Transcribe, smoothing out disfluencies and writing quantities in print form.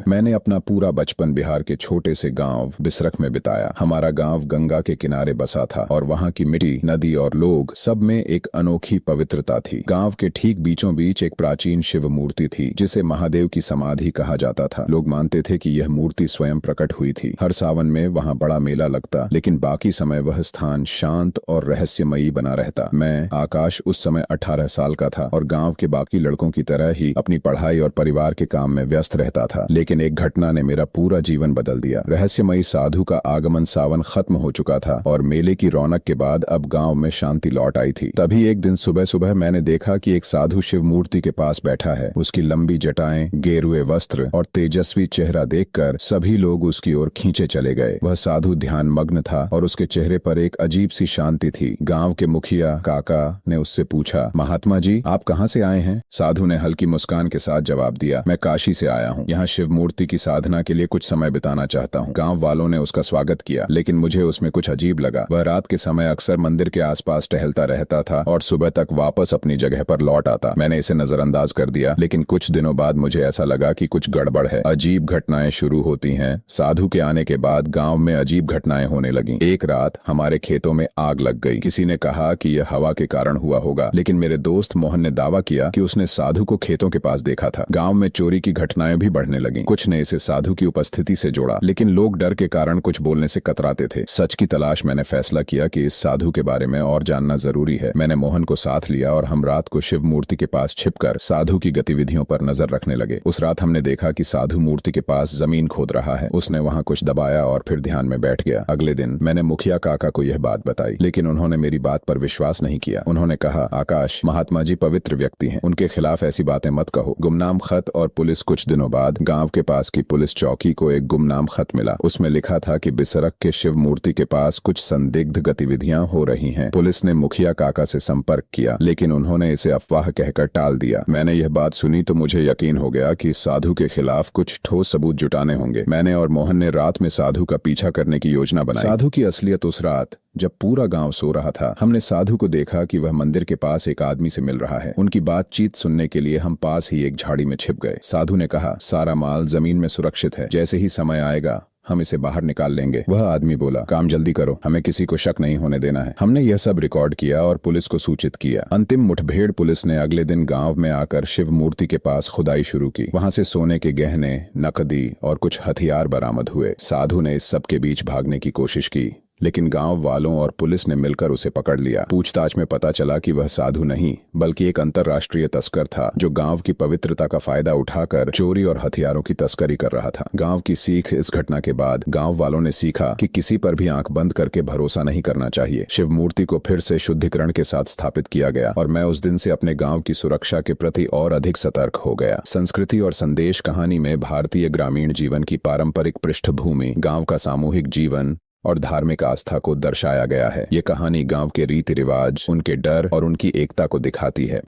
मैंने अपना पूरा बचपन बिहार के छोटे से गांव बिसरख में बिताया। हमारा गांव गंगा के किनारे बसा था और वहां की मिट्टी, नदी और लोग सब में एक अनोखी पवित्रता थी। गांव के ठीक बीचों बीच एक प्राचीन शिव मूर्ति थी जिसे महादेव की समाधि कहा जाता था। लोग मानते थे कि यह मूर्ति स्वयं प्रकट हुई थी। हर सावन में वहां बड़ा मेला लगता, लेकिन बाकी समय वह स्थान शांत और रहस्यमयी बना रहता। मैं, आकाश, उस समय 18 साल का था और गाँव के बाकी लड़कों की तरह ही अपनी पढ़ाई और परिवार के काम में व्यस्त रहता था। लेकिन एक घटना ने मेरा पूरा जीवन बदल दिया। रहस्यमयी साधु का आगमन। सावन खत्म हो चुका था और मेले की रौनक के बाद अब गांव में शांति लौट आई थी। तभी एक दिन सुबह सुबह मैंने देखा कि एक साधु शिव मूर्ति के पास बैठा है। उसकी लंबी जटाएं, गेरुए वस्त्र और तेजस्वी चेहरा देखकर सभी लोग उसकी ओर खींचे चले गए। वह साधु ध्यान मग्न था और उसके चेहरे पर एक अजीब सी शांति थी। गाँव के मुखिया काका ने उससे पूछा, महात्मा जी, आप कहाँ से आए हैं? साधु ने हल्की मुस्कान के साथ जवाब दिया, मैं काशी से आया हूँ। यहाँ शिव मूर्ति की साधना के लिए कुछ समय बिताना चाहता हूँ। गांव वालों ने उसका स्वागत किया, लेकिन मुझे उसमें कुछ अजीब लगा। वह रात के समय अक्सर मंदिर के आसपास टहलता रहता था और सुबह तक वापस अपनी जगह पर लौट आता। मैंने इसे नजरअंदाज कर दिया, लेकिन कुछ दिनों बाद मुझे ऐसा लगा कि कुछ गड़बड़ है। अजीब घटनाएं शुरू होती हैं। साधु के आने के बाद गाँव में अजीब घटनाएं होने लगी। एक रात हमारे खेतों में आग लग गई। किसी ने कहा कि यह हवा के कारण हुआ होगा, लेकिन मेरे दोस्त मोहन ने दावा किया कि उसने साधु को खेतों के पास देखा था। गाँव में चोरी की घटनाएं भी बढ़ने लगी। कुछ ने इसे साधु की उपस्थिति से जोड़ा, लेकिन लोग डर के कारण कुछ बोलने से कतराते थे। सच की तलाश मैंने फैसला किया कि इस साधु के बारे में और जानना जरूरी है। मैंने मोहन को साथ लिया और हम रात को शिव मूर्ति के पास छिपकर साधु की गतिविधियों पर नजर रखने लगे। उस रात हमने देखा कि साधु मूर्ति के पास जमीन खोद रहा है। उसने वहां कुछ दबाया और फिर ध्यान में बैठ गया। अगले दिन मैंने मुखिया काका को यह बात बताई, लेकिन उन्होंने मेरी बात पर विश्वास नहीं किया। उन्होंने कहा, आकाश, महात्मा जी पवित्र व्यक्ति हैं, उनके खिलाफ ऐसी बातें मत कहो। गुमनाम खत और पुलिस। कुछ दिनों बाद गांव के पास की पुलिस चौकी को एक गुमनाम खत मिला। उसमें लिखा था कि बिसरख के शिव मूर्ति के पास कुछ संदिग्ध गतिविधियां हो रही हैं। पुलिस ने मुखिया काका से संपर्क किया, लेकिन उन्होंने इसे अफवाह कहकर टाल दिया। मैंने यह बात सुनी तो मुझे यकीन हो गया कि साधु के खिलाफ कुछ ठोस सबूत जुटाने होंगे। मैंने और मोहन ने रात में साधु का पीछा करने की योजना बनाई। साधु की असलियत उस रात, जब पूरा गांव सो रहा था, हमने साधु को देखा कि वह मंदिर के पास एक आदमी से मिल रहा है। उनकी बातचीत सुनने के लिए हम पास ही एक झाड़ी में छिप गए। साधु ने कहा, सारा माल जमीन में सुरक्षित है, जैसे ही समय आएगा हम इसे बाहर निकाल लेंगे। वह आदमी बोला, काम जल्दी करो, हमें किसी को शक नहीं होने देना है। हमने यह सब रिकॉर्ड किया और पुलिस को सूचित किया। अंतिम मुठभेड़। पुलिस ने अगले दिन गांव में आकर शिव मूर्ति के पास खुदाई शुरू की। वहां से सोने के गहने, नकदी और कुछ हथियार बरामद हुए। साधु ने इस सब के बीच भागने की कोशिश की, लेकिन गांव वालों और पुलिस ने मिलकर उसे पकड़ लिया। पूछताछ में पता चला कि वह साधु नहीं बल्कि एक अंतर्राष्ट्रीय तस्कर था, जो गांव की पवित्रता का फायदा उठाकर चोरी और हथियारों की तस्करी कर रहा था। गांव की सीख। इस घटना के बाद गांव वालों ने सीखा कि किसी पर भी आंख बंद करके भरोसा नहीं करना चाहिए। शिव मूर्ति को फिर से शुद्धिकरण के साथ स्थापित किया गया और मैं उस दिन से अपने गाँव की सुरक्षा के प्रति और अधिक सतर्क हो गया। संस्कृति और संदेश। कहानी में भारतीय ग्रामीण जीवन की पारंपरिक पृष्ठभूमि, गाँव का सामूहिक जीवन और धार्मिक आस्था को दर्शाया गया है। ये कहानी गांव के रीति रिवाज, उनके डर और उनकी एकता को दिखाती है।